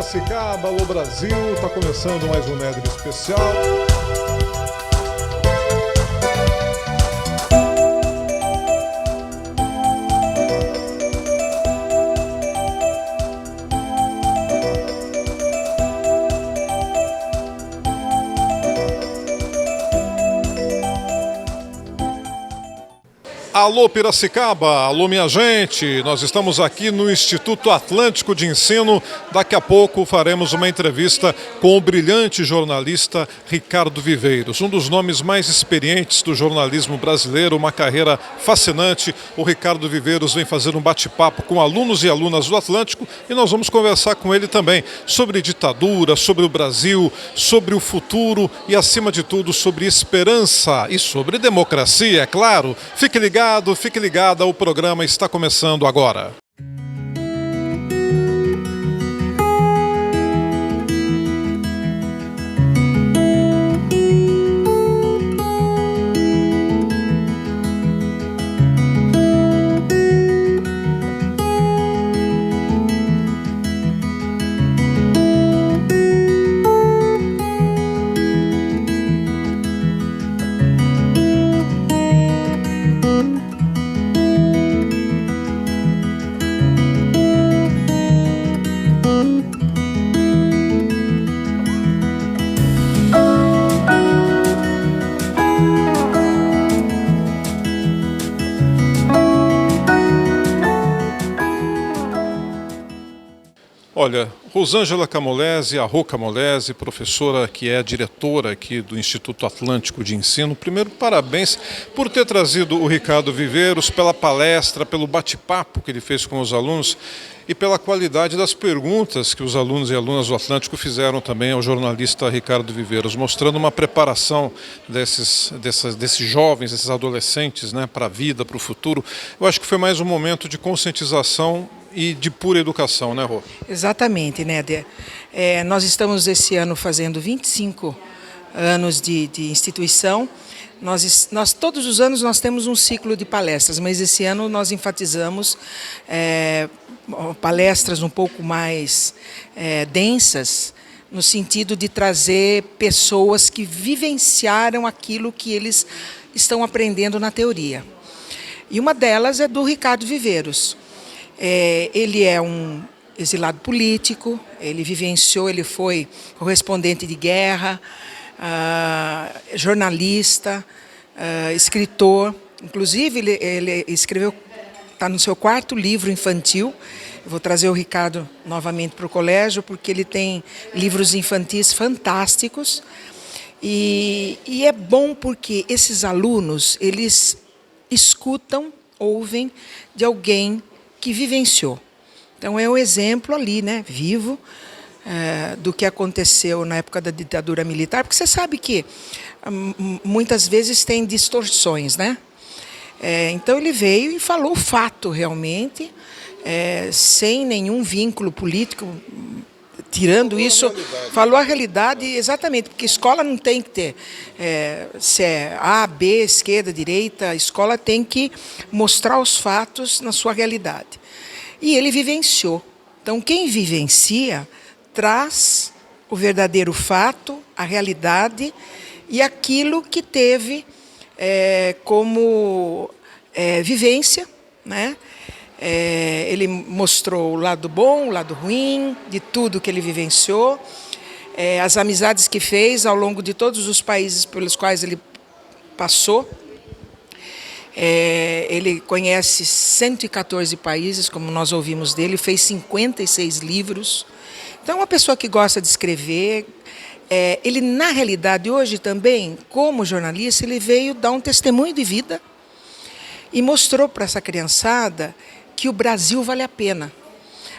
Piracicaba, alô Brasil, está começando mais um Nedre Especial. Alô Piracicaba, alô minha gente, nós estamos aqui no Instituto Atlântico de Ensino. Daqui a pouco faremos uma entrevista com o brilhante jornalista Ricardo Viveiros, um dos nomes mais experientes do jornalismo brasileiro, uma carreira fascinante. O Ricardo Viveiros vem fazer um bate-papo com alunos e alunas do Atlântico e nós vamos conversar com ele também sobre ditadura, sobre o Brasil, sobre o futuro e, acima de tudo, sobre esperança e sobre democracia, é claro. Fique ligado, o programa está começando agora. Olha, Rosângela Camolese, a Rô Camolese, professora que é diretora aqui do Instituto Atlântico de Ensino. Primeiro, parabéns por ter trazido o Ricardo Viveiros, pela palestra, pelo bate-papo que ele fez com os alunos e pela qualidade das perguntas que os alunos e alunas do Atlântico fizeram também ao jornalista Ricardo Viveiros, mostrando uma preparação desses jovens, desses adolescentes, né, para a vida, para o futuro. Eu acho que foi mais um momento de conscientização e de pura educação, né, Rô? Exatamente, Néder. Nós estamos esse ano fazendo 25 anos de instituição. Nós todos os anos nós temos um ciclo de palestras, mas esse ano nós enfatizamos palestras um pouco mais densas, no sentido de trazer pessoas que vivenciaram aquilo que eles estão aprendendo na teoria. E uma delas é do Ricardo Viveiros. Ele é um exilado político, ele vivenciou, ele foi correspondente de guerra, jornalista, escritor. Inclusive, ele escreveu, está no seu 4º livro infantil. Eu vou trazer o Ricardo novamente para o colégio, porque ele tem livros infantis fantásticos. E é bom porque esses alunos, eles escutam, ouvem de alguém que vivenciou. Então é um exemplo ali, né, vivo, do que aconteceu na época da ditadura militar, porque você sabe que muitas vezes tem distorções, né? Então ele veio e falou o fato realmente, sem nenhum vínculo político, tirando isso, falou a realidade exatamente, porque escola não tem que ter se é A, B, esquerda, direita, a escola tem que mostrar os fatos na sua realidade. E ele vivenciou. Então, quem vivencia traz o verdadeiro fato, a realidade e aquilo que teve como vivência, né? Ele mostrou o lado bom, o lado ruim, de tudo que ele vivenciou, as amizades que fez ao longo de todos os países pelos quais ele passou. Ele conhece 114 países, como nós ouvimos dele, fez 56 livros. Então, é uma pessoa que gosta de escrever. Ele, na realidade, hoje também, como jornalista, ele veio dar um testemunho de vida e mostrou para essa criançada que o Brasil vale a pena.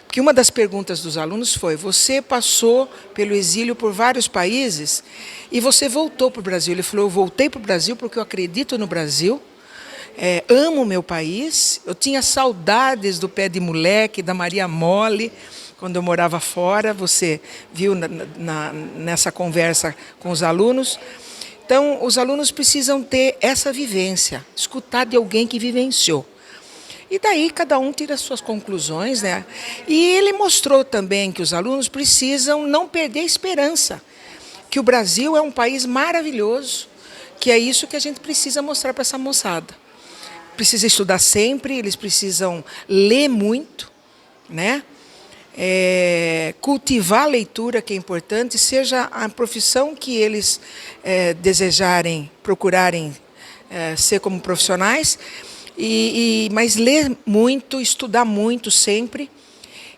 Porque uma das perguntas dos alunos foi: você passou pelo exílio por vários países e você voltou para o Brasil. Ele falou: eu voltei para o Brasil porque eu acredito no Brasil, amo o meu país, eu tinha saudades do pé de moleque, da Maria Mole, quando eu morava fora, você viu nessa conversa com os alunos. Então, os alunos precisam ter essa vivência, escutar de alguém que vivenciou. E daí cada um tira as suas conclusões, né? E ele mostrou também que os alunos precisam não perder a esperança, que o Brasil é um país maravilhoso, que é isso que a gente precisa mostrar para essa moçada. Precisa estudar sempre, eles precisam ler muito, né? Cultivar a leitura, que é importante, seja a profissão que eles desejarem, procurarem ser como profissionais, mas ler muito, estudar muito sempre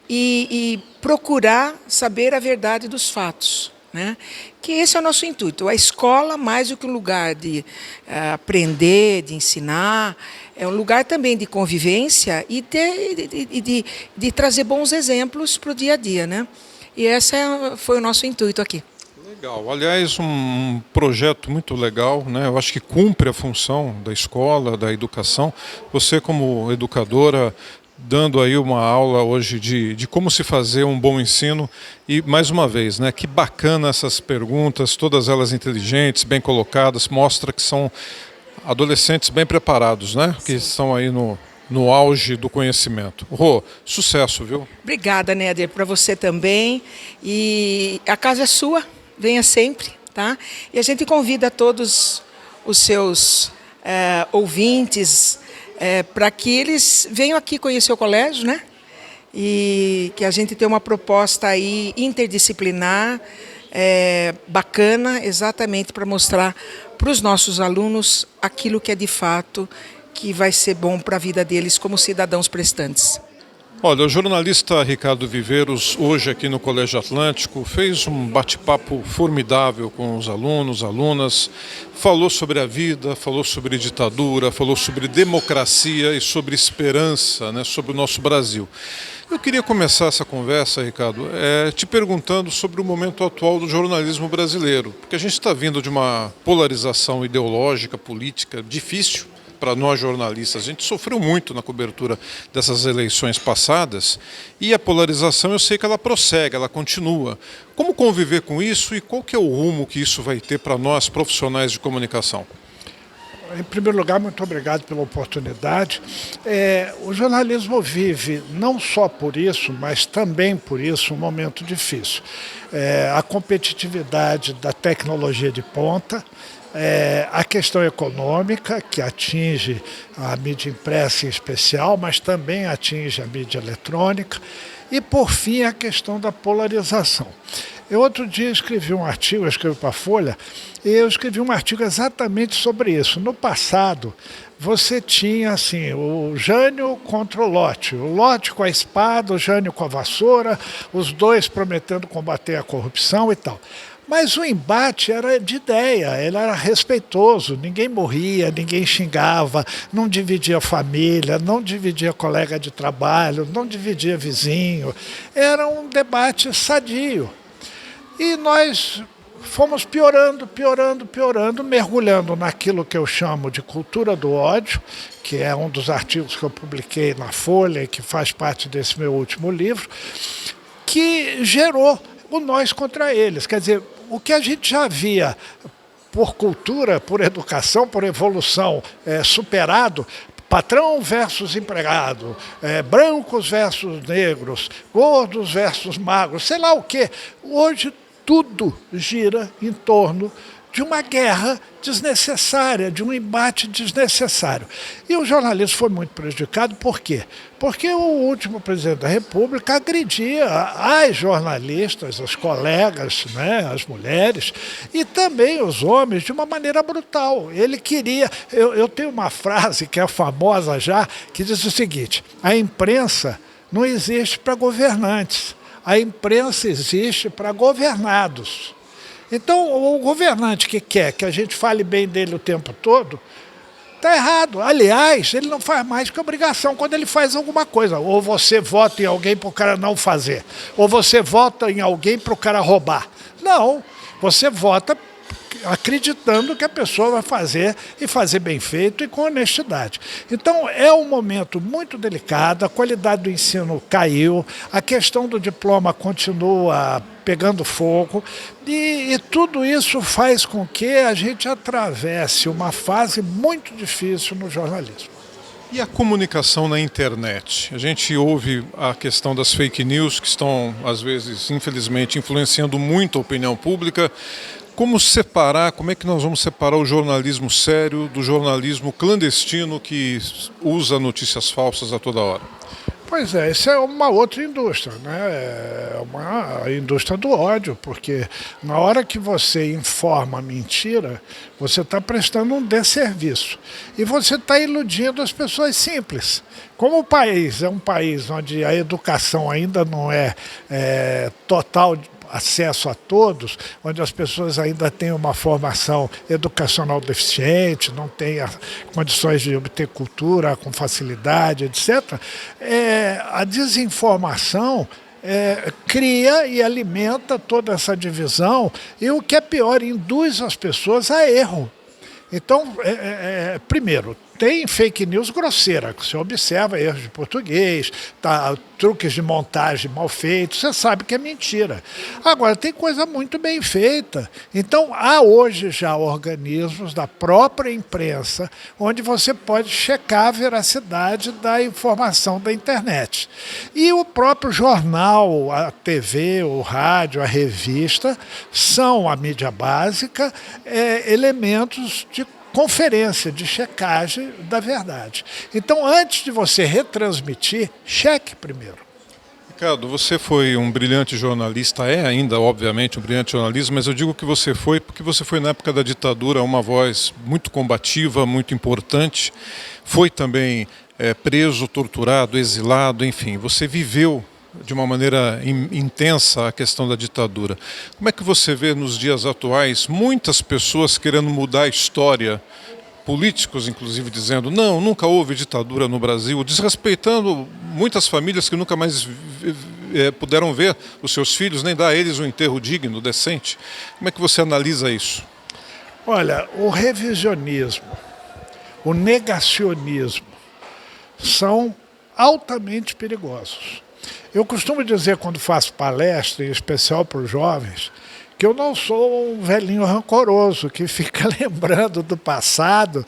e procurar saber a verdade dos fatos, né? Que esse é o nosso intuito. A escola, mais do que um lugar de aprender, de ensinar, é um lugar também de convivência e de trazer bons exemplos para o dia a dia, né? E esse foi o nosso intuito aqui. Legal. Aliás, um projeto muito legal, né? Eu acho que cumpre a função da escola, da educação. Você, como educadora, dando aí uma aula hoje de como se fazer um bom ensino. E, mais uma vez, né? Que bacana essas perguntas, todas elas inteligentes, bem colocadas, mostra que são adolescentes bem preparados, né? Que estão aí no auge do conhecimento. Rô, sucesso, viu? Obrigada, Néder, para você também. E a casa é sua, venha sempre, tá? E a gente convida todos os seus ouvintes para que eles venham aqui conhecer o colégio, né? E que a gente tenha uma proposta aí interdisciplinar, bacana, exatamente para mostrar para os nossos alunos aquilo que é de fato que vai ser bom para a vida deles como cidadãos prestantes. Olha, o jornalista Ricardo Viveiros, hoje aqui no Colégio Atlântico, fez um bate-papo formidável com os alunos, alunas, falou sobre a vida, falou sobre ditadura, falou sobre democracia e sobre esperança, né, sobre o nosso Brasil. Eu queria começar essa conversa, Ricardo, te perguntando sobre o momento atual do jornalismo brasileiro, porque a gente está vindo de uma polarização ideológica, política difícil para nós jornalistas. A gente sofreu muito na cobertura dessas eleições passadas e a polarização, eu sei que ela prossegue, ela continua. Como conviver com isso e qual que é o rumo que isso vai ter para nós profissionais de comunicação? Em primeiro lugar, muito obrigado pela oportunidade. O jornalismo vive, não só por isso, mas também por isso, um momento difícil. A competitividade da tecnologia de ponta, a questão econômica, que atinge a mídia impressa em especial, mas também atinge a mídia eletrônica, e, por fim, a questão da polarização. Eu outro dia escrevi um artigo, eu escrevi para a Folha, e eu escrevi um artigo exatamente sobre isso. No passado, você tinha assim, o Jânio contra o Lote com a espada, o Jânio com a vassoura, os dois prometendo combater a corrupção e tal. Mas o embate era de ideia, ele era respeitoso, ninguém morria, ninguém xingava, não dividia família, não dividia colega de trabalho, não dividia vizinho. Era um debate sadio. E nós fomos piorando, mergulhando naquilo que eu chamo de cultura do ódio, que é um dos artigos que eu publiquei na Folha e que faz parte desse meu último livro, que gerou o nós contra eles. Quer dizer, o que a gente já via por cultura, por educação, por evolução superado, patrão versus empregado, brancos versus negros, gordos versus magros, sei lá o quê. Hoje tudo gira em torno de uma guerra desnecessária, de um embate desnecessário. E o jornalismo foi muito prejudicado, por quê? Porque o último presidente da República agredia as jornalistas, os colegas, né, as mulheres, e também os homens, de uma maneira brutal. Ele queria... Eu tenho uma frase que é famosa já, que diz o seguinte: a imprensa não existe para governantes, a imprensa existe para governados. Então, o governante que quer que a gente fale bem dele o tempo todo, está errado. Aliás, ele não faz mais que obrigação quando ele faz alguma coisa. Ou você vota em alguém para o cara não fazer, ou você vota em alguém para o cara roubar. Não, você vota acreditando que a pessoa vai fazer e fazer bem feito e com honestidade. Então é um momento muito delicado, a qualidade do ensino caiu, a questão do diploma continua pegando fogo e tudo isso faz com que a gente atravesse uma fase muito difícil no jornalismo. E a comunicação na internet? A gente ouve a questão das fake news, que estão, às vezes, infelizmente, influenciando muito a opinião pública. Como separar, como é que nós vamos separar o jornalismo sério do jornalismo clandestino que usa notícias falsas a toda hora? Pois é, isso é uma outra indústria, né? É uma indústria do ódio, porque na hora que você informa mentira, você está prestando um desserviço. E você está iludindo as pessoas simples. Como o país é um país onde a educação ainda não é total acesso a todos, onde as pessoas ainda têm uma formação educacional deficiente, não têm condições de obter cultura com facilidade, etc., a desinformação cria e alimenta toda essa divisão e, o que é pior, induz as pessoas a erro. Então, primeiro, tem fake news grosseira, que você observa erros de português, truques de montagem mal feitos, você sabe que é mentira. Agora, tem coisa muito bem feita. Então, há hoje já organismos da própria imprensa onde você pode checar a veracidade da informação da internet. E o próprio jornal, a TV, o rádio, a revista, são a mídia básica, elementos de conferência, de checagem da verdade. Então, antes de você retransmitir, cheque primeiro. Ricardo, você foi um brilhante jornalista, é ainda, obviamente, um brilhante jornalista, mas eu digo que você foi porque você foi, na época da ditadura, uma voz muito combativa, muito importante. Foi também preso, torturado, exilado, enfim, você viveu de uma maneira intensa a questão da ditadura. Como é que você vê nos dias atuais muitas pessoas querendo mudar a história, políticos inclusive dizendo não, nunca houve ditadura no Brasil, desrespeitando muitas famílias que nunca mais puderam ver os seus filhos, nem dar a eles um enterro digno, decente? Como é que você analisa isso? Olha, o revisionismo, o negacionismo são altamente perigosos. Eu costumo dizer, quando faço palestra, em especial para os jovens, que eu não sou um velhinho rancoroso que fica lembrando do passado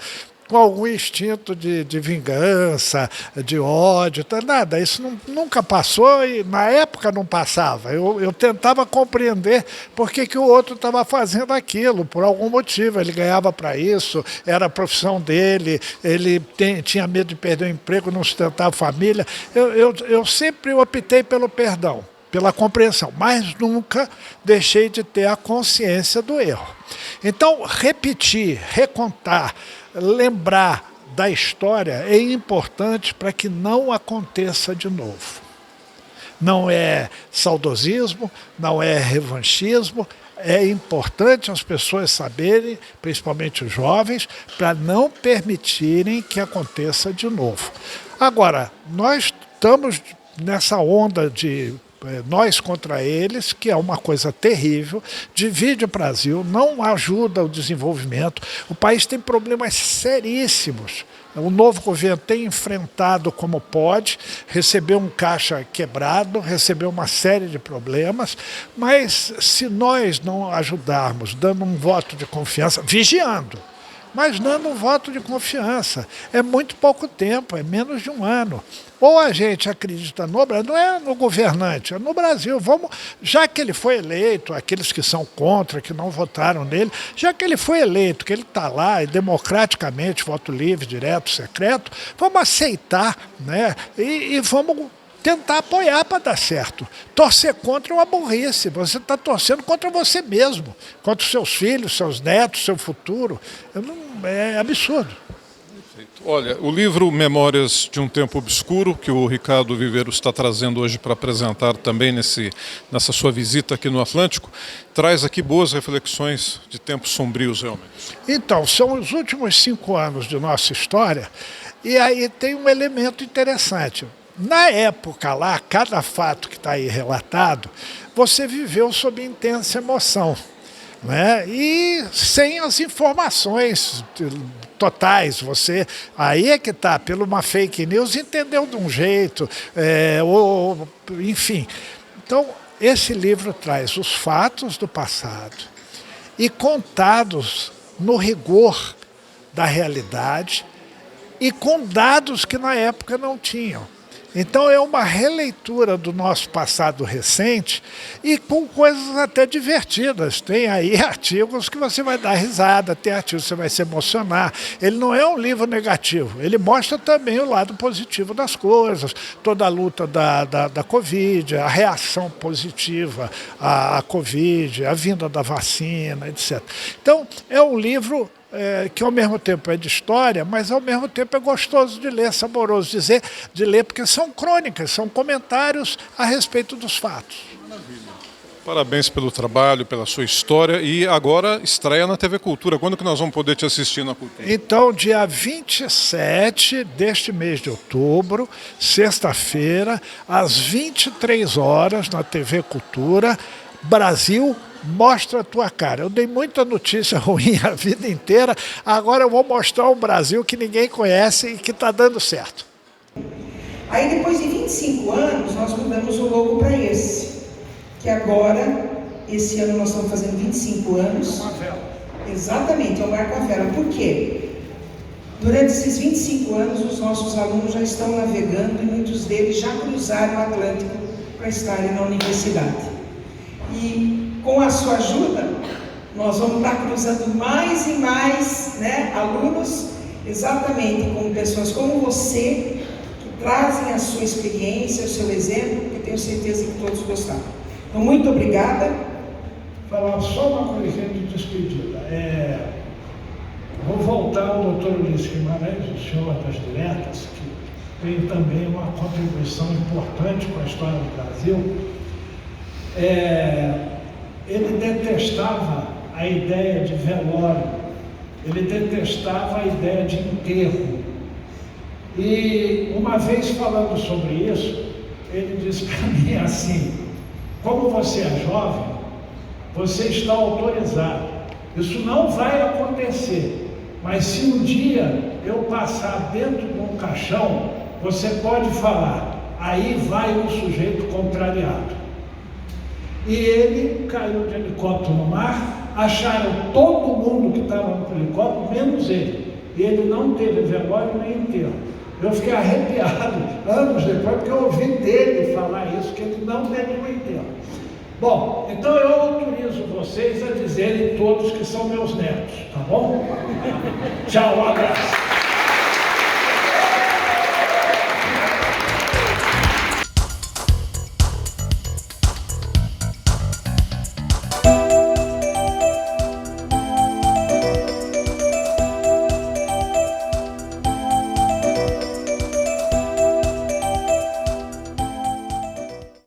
com algum instinto de vingança, de ódio, nada. Isso nunca passou e na época não passava. Eu tentava compreender por que o outro estava fazendo aquilo, por algum motivo. Ele ganhava para isso, era a profissão dele, ele tinha medo de perder o emprego, não sustentar a família. Eu sempre optei pelo perdão, pela compreensão, mas nunca deixei de ter a consciência do erro. Então, repetir, recontar, lembrar da história é importante para que não aconteça de novo. Não é saudosismo, não é revanchismo, é importante as pessoas saberem, principalmente os jovens, para não permitirem que aconteça de novo. Agora, nós estamos nessa onda de nós contra eles, que é uma coisa terrível, divide o Brasil, não ajuda o desenvolvimento. O país tem problemas seríssimos. O novo governo tem enfrentado como pode, recebeu um caixa quebrado, recebeu uma série de problemas, mas se nós não ajudarmos, dando um voto de confiança, vigiando, mas dando um voto de confiança, é muito pouco tempo, é menos de um ano. Ou a gente acredita no Brasil, não é no governante, é no Brasil. Vamos, já que ele foi eleito, aqueles que são contra, que não votaram nele, já que ele foi eleito, que ele está lá, e democraticamente, voto livre, direto, secreto, vamos aceitar, né? E vamos tentar apoiar para dar certo. Torcer contra é uma burrice. Você está torcendo contra você mesmo, contra os seus filhos, seus netos, seu futuro. É absurdo. Olha, o livro Memórias de um Tempo Obscuro, que o Ricardo Viveiros está trazendo hoje para apresentar também nessa sua visita aqui no Atlântico, traz aqui boas reflexões de tempos sombrios, realmente. Então, são os últimos 5 anos de nossa história, e aí tem um elemento interessante. Na época lá, cada fato que está aí relatado, você viveu sob intensa emoção, né? E sem as informações totais, você, aí é que está, pela uma fake news, entendeu de um jeito, enfim. Então, esse livro traz os fatos do passado e contados no rigor da realidade, e com dados que na época não tinham. Então é uma releitura do nosso passado recente e com coisas até divertidas. Tem aí artigos que você vai dar risada, tem artigos que você vai se emocionar. Ele não é um livro negativo, ele mostra também o lado positivo das coisas, toda a luta da Covid, a reação positiva à Covid, a vinda da vacina, etc. Então é um livro que ao mesmo tempo é de história, mas ao mesmo tempo é gostoso de ler, saboroso de ler, porque são crônicas, são comentários a respeito dos fatos. Maravilha. Parabéns pelo trabalho, pela sua história, e agora estreia na TV Cultura. Quando que nós vamos poder te assistir na Cultura? Então, dia 27 deste mês de outubro, sexta-feira, às 23 horas, na TV Cultura, Brasil, mostra a tua cara. Eu dei muita notícia ruim a vida inteira, agora eu vou mostrar um Brasil que ninguém conhece e que está dando certo. Aí depois de 25 anos, nós mudamos o logo para esse. Que agora, esse ano nós estamos fazendo 25 anos. Uma vela. Exatamente, é o Marco a Vela. Por quê? Durante esses 25 anos, os nossos alunos já estão navegando e muitos deles já cruzaram o Atlântico para estarem na universidade. E com a sua ajuda, nós vamos estar cruzando mais e mais, né, alunos, exatamente com pessoas como você, que trazem a sua experiência, o seu exemplo, que eu tenho certeza que todos gostaram. Então, muito obrigada. Falar só uma coisinha de despedida. Vou voltar ao Dr. Ulisses Guimarães, o senhor das diretas, que tem também uma contribuição importante com a história do Brasil. Ele detestava a ideia de velório, ele detestava a ideia de enterro. E uma vez falando sobre isso, ele disse para mim assim: como você é jovem, você está autorizado. Isso não vai acontecer, mas se um dia eu passar dentro de um caixão, você pode falar, aí vai um sujeito contrariado. E ele caiu de helicóptero no mar, acharam todo mundo que estava no helicóptero, menos ele. E ele não teve velório nem enterro. Eu fiquei arrepiado anos depois, porque eu ouvi dele falar isso, que ele não teve um enterro. Bom, então eu autorizo vocês a dizerem todos que são meus netos, tá bom? Tchau, um abraço.